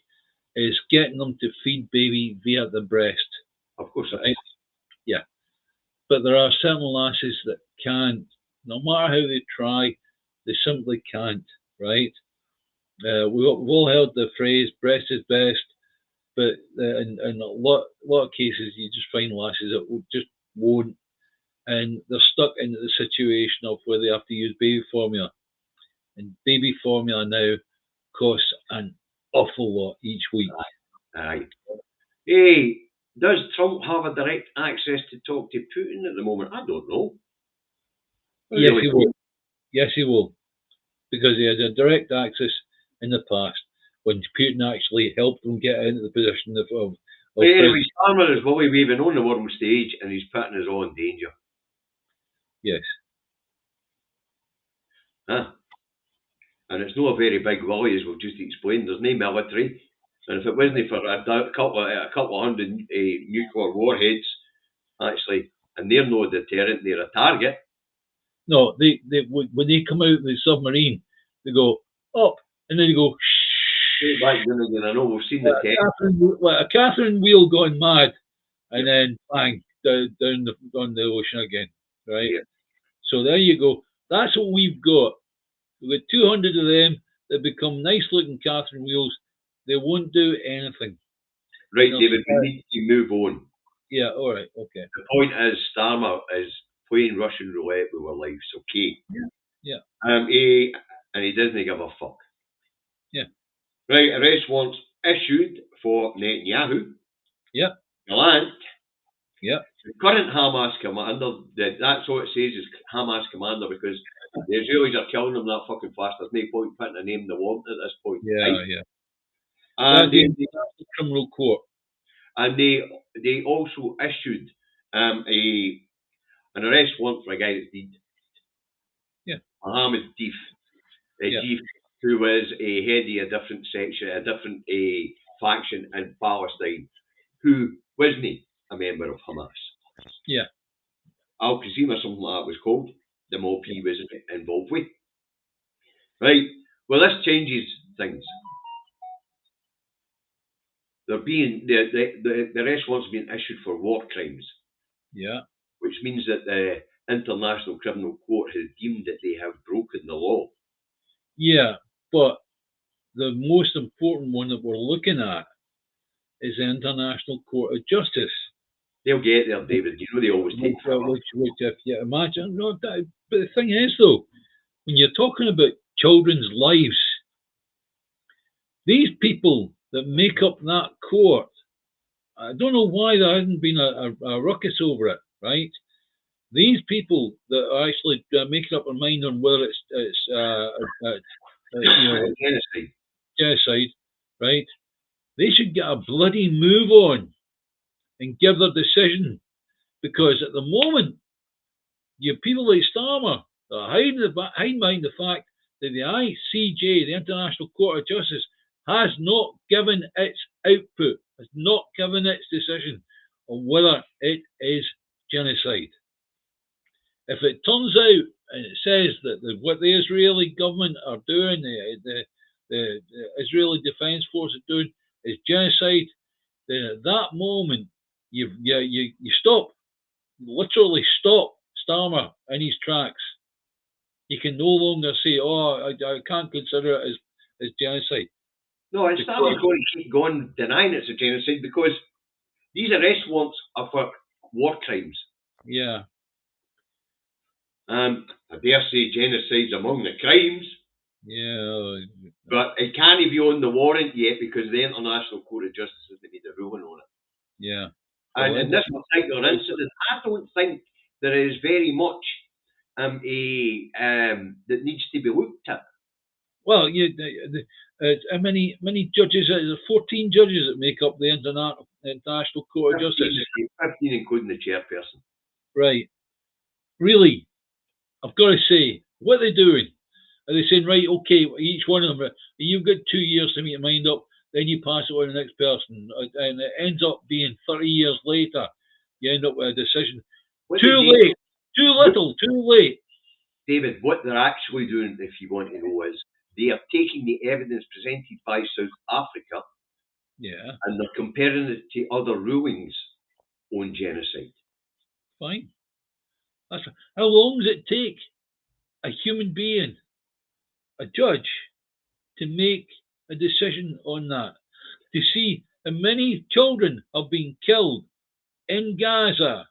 is getting them to feed baby via the breast. Of course, right? Yeah. But there are certain lasses that can't, no matter how they try, they simply can't, right? We've all heard the phrase "breast is best," but in a lot of cases, you just find lasses that just won't, and they're stuck into the situation of where they have to use baby formula, and baby formula now costs an awful lot each week. Aye. Hey, does Trump have a direct access to talk to Putin at the moment? I don't know. Yes, he will. Yes, he will, because he had a direct access in the past when Putin actually helped him get into the position of anyway, Starmer is Willie waving on the world stage and he's putting us all in danger. Yes. Huh? And it's not a very big Willie, as we've just explained. There's no military. And if it wasn't for a couple of hundred nuclear warheads, actually, and they're no deterrent, they're a target. No, they when they come out of the submarine, they go up and then they go shh. Back down again. I know we've seen the test. Like a Catherine wheel going mad, and then bang down the ocean again, right? Yeah. So there you go. That's what we've got. We've got 200 of them that become nice-looking Catherine wheels. They won't do anything. Right, David, we need to move on. Yeah, all right, okay. The point is, Starmer is playing Russian roulette with our lives, okay? Yeah. And he doesn't give a fuck. Yeah. Right, arrest warrants issued for Netanyahu. Yeah. Gallant. Yeah. The current Hamas commander, that's what it says is Hamas commander, because the Israelis are killing them that fucking fast. There's no point putting a name in the warrant at this point. Yeah, right? yeah. And that's the criminal court. And they also issued an arrest warrant for a guy that's dead. Yeah. Mohammed Deef. Deef, who was a head of a different section, a different faction in Palestine, who wasn't a member of Hamas. Yeah. Al-Qasim or something like that was called. The mob he was involved with. Right. Well, this changes things. They're being the arrest warrants being issued for war crimes. Yeah. Which means that the International Criminal Court has deemed that they have broken the law. Yeah, but the most important one that we're looking at is the International Court of Justice. They'll get there, David. You know they always take forever. Which if you imagine, no, but the thing is though, when you're talking about children's lives, these people that make up that court, I don't know why there hasn't been a ruckus over it, right? These people that are actually making up their mind on whether it's genocide, right? They should get a bloody move on and give their decision, because at the moment, you have people like Starmer that are hiding behind the fact that the ICJ, the International Court of Justice, has not given its output, has not given its decision on whether it is genocide. If it turns out and it says that what the Israeli government are doing, the Israeli Defense Force are doing is genocide. That moment, you stop, literally stop Starmer in his tracks. You can no longer say, "Oh, I can't consider it as genocide." No, and Starmer's going to keep going denying it's a genocide because these arrest warrants are for war crimes. Yeah. I dare say genocide's among the crimes. Yeah. But it can't be on the warrant yet because the International Court of Justice hasn't made a ruling on it. Yeah. And in this particular incident, I don't think there is very much that needs to be looked at. Well, how many judges? There's 14 judges that make up the International Court of Justice. 15, including the chairperson. Right. Really, I've got to say, what are they doing? Are they saying, right, okay, each one of them, you've got 2 years to make your mind up, then you pass it on to the next person, and it ends up being 30 years later, you end up with a decision. Too late, too little, too late. David, what they're actually doing, if you want to know, is they are taking the evidence presented by South Africa, and they're comparing it to other rulings on genocide. Fine. How long does it take a human being, a judge, to make a decision on that? To see how many children have been killed in Gaza?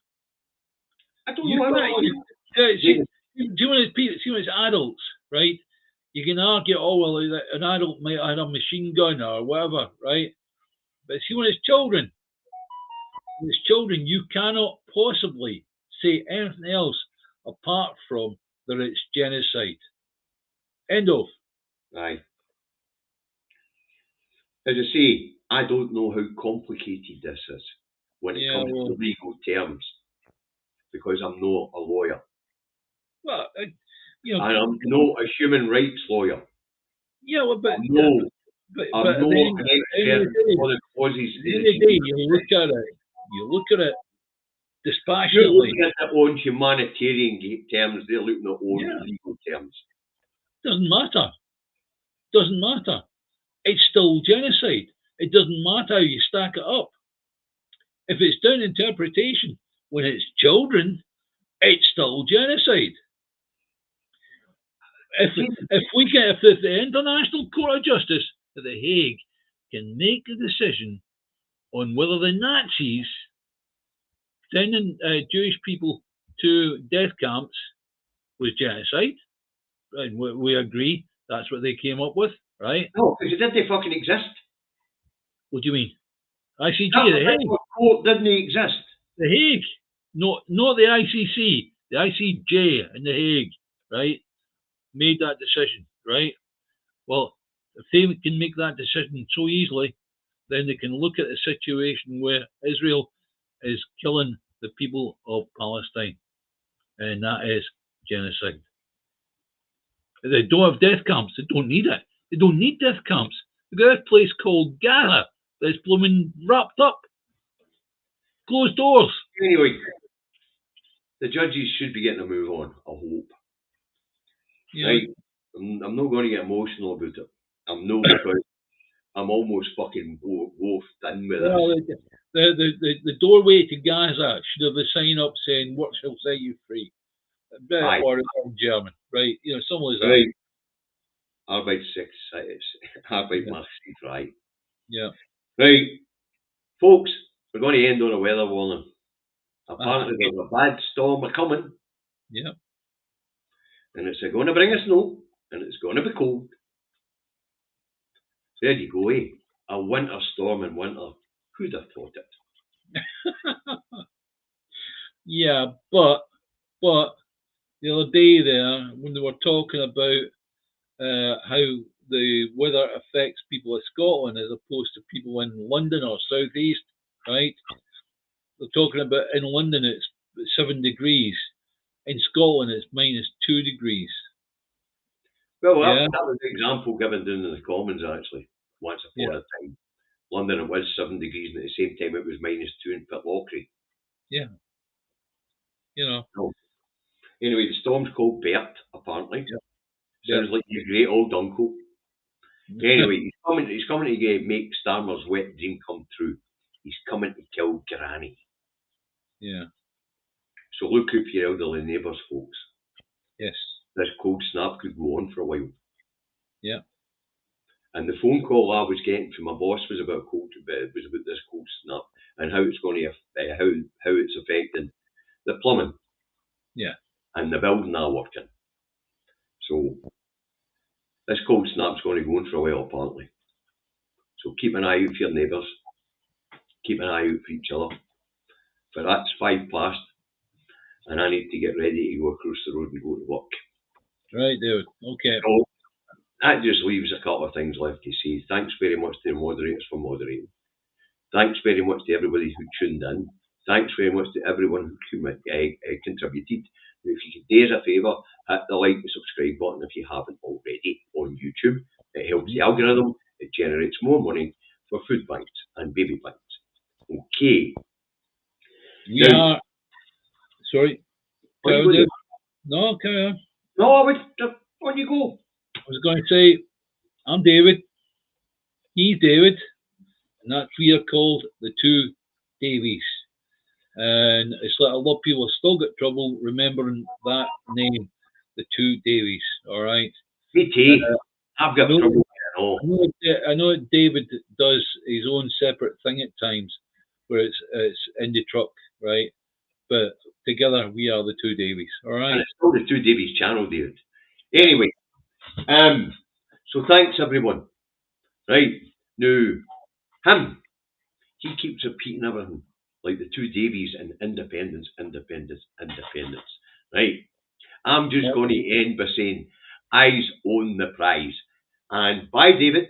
I don't know. See, when it's adults, right? You can argue, oh, well, an adult might have a machine gun or whatever, right? But see, when it's children, you cannot possibly say anything else apart from that it's genocide. End of. Aye. As I say, I don't know how complicated this is when it comes to legal terms, because I'm not a lawyer. Well, and I'm not a human rights lawyer. Yeah, well, but I'm not an expert on the causes. You look at it dispassionately. You're looking at it on humanitarian terms. They're looking at on legal terms. Doesn't matter. It's still genocide. It doesn't matter how you stack it up. If it's down to interpretation, when it's children, it's still genocide. If the International Court of Justice at The Hague can make a decision on whether the Nazis sending Jewish people to death camps was genocide, and we agree that's what they came up with, right? No, because it didn't fucking exist. What do you mean? ICJ, The Hague. Court didn't exist. The Hague, not the ICC, the ICJ in The Hague, right? Made that decision, right? Well, if they can make that decision so easily, then they can look at the situation where Israel is killing the people of Palestine, and that is genocide. They don't have death camps. They don't need it. They don't need death camps. They've got a place called Gaza that's blooming wrapped up. Closed doors. Anyway, the judges should be getting a move on, I hope. Yeah. Right? I'm not going to get emotional about it. I'm not, because I'm almost fucking wolfed in with it. The doorway to Gaza should have a sign up saying, "What shall set you free?" Or in German, right? Something like that. Right. Arbeit macht sich frei. Yeah. Right. Folks, we're going to end on a weather warning. Apparently there's a bad storm coming. Yeah. And it's going to bring us snow, and it's going to be cold. There you go, eh? A winter storm in winter. Who'd have thought it? Yeah, but the other day there, when they were talking about how the weather affects people in Scotland as opposed to people in London or South East, right? They're talking about in London it's 7 degrees. In Scotland it's -2 degrees. Well, that was an example given down in the Commons, actually, once upon a time. London, it was 7 degrees, and at the same time it was -2 in Pitlochry. Yeah. Anyway, the storm's called Bert, apparently. Yeah. Sounds like your great old uncle. Anyway, he's coming to make Starmer's wet dream come true. He's coming to kill Granny. Yeah. So look out for your elderly neighbours, folks. Yes. This cold snap could go on for a while. Yeah. And the phone call I was getting from my boss was about this cold snap and how it's going to how it's affecting the plumbing. Yeah. And the building not working. So this cold snap's going to go on for a while apparently. So keep an eye out for your neighbours. Keep an eye out for each other. But that's 5 past, and I need to get ready to go across the road and go to work. Right, David. Okay. So that just leaves a couple of things left to say. Thanks very much to the moderators for moderating. Thanks very much to everybody who tuned in. Thanks very much to everyone who contributed. If you could do us a favour, hit the like and subscribe button if you haven't already on YouTube. It helps the algorithm. It generates more money for food banks and baby banks. Okay. We are. Sorry. Carry No, carry on. No, on you go. I was going to say, I'm David. He's David. And that we are called the Two Davies. And it's like a lot of people have still got trouble remembering that name, the Two Davies. All right. Me too. I've got trouble. I know David does his own separate thing at times, where it's in the truck, right? But together we are the Two Davies. All right. And it's called the Two Davies channel, David. Anyway, so thanks everyone. Right now, he keeps repeating everything like the Two Davies and independence. Right. I'm just going to end by saying, eyes on the prize. And bye, David.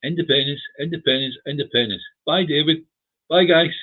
Independence. Bye, David. Bye, guys.